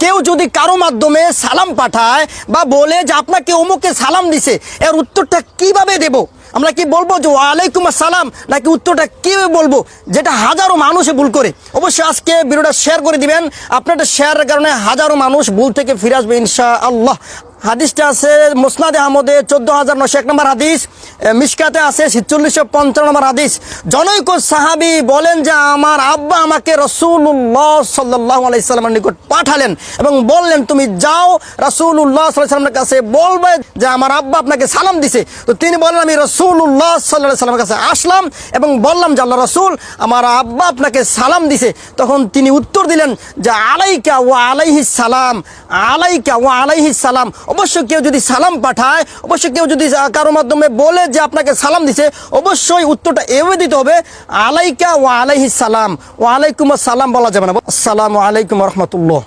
কেউ যদি কারো মাধ্যমে সালাম পাঠায় বা বলে যে আপনাকে অমুকে সালাম দিছে, এর উত্তরটা কিভাবে দেব? আমরা কি বলবো যে ওয়ালাইকুম আসসালাম, নাকি উত্তরটা কিভাবে বলবো, যেটা হাজারো মানুষে ভুল করে? অবশ্যই আজকে ভিডিওটা শেয়ার করে দিবেন। আপনাদের শেয়ারের কারণে হাজারো মানুষ ভুল থেকে ফিরে আসবে ইনশাআল্লাহ। হাদিসটা আছে মুসনাদে আহমদে 14,901 নম্বর হাদিস, মিশকাতে আছে 4655 নম্বর হাদিস। জনৈক সাহাবী বলেন যে আমার আব্বা আমাকে রাসূলুল্লাহ সাল্লাল্লাহু আলাইহি সাল্লামের নিকট পাঠালেন এবং বললেন তুমি যাও রাসূলুল্লাহ সাল্লাল্লাহু আলাইহি সাল্লামের কাছে বলবে যে আমার আব্বা আপনাকে সালাম দিছে। তো তিনি বলেন আমি রাসূলুল্লাহ সাল্লাল্লাহু আলাইহি সাল্লামের কাছে আসলাম এবং বললাম যে আল্লাহ রাসূল আমার আব্বা আপনাকে সালাম দিছে। তখন তিনি উত্তর দিলেন যে আলাইকা ওয়া আলাইহিস সালাম, আলাইকা ওয়া আলাইহিস সালাম। অবশ্যই কেউ যদি সালাম পাঠায়, অবশ্যই কেউ যদি কারো মাধ্যমে বলে যে আপনাকে সালাম দিছে, অবশ্যই উত্তরটা এভাবে দিতে হবে আলাইকা ওয়া আলাইহিস সালাম, ওয়া আলাইকুম আসসালাম বলা যাবে না। আসসালামু আলাইকুম ওয়া রাহমাতুল্লাহ।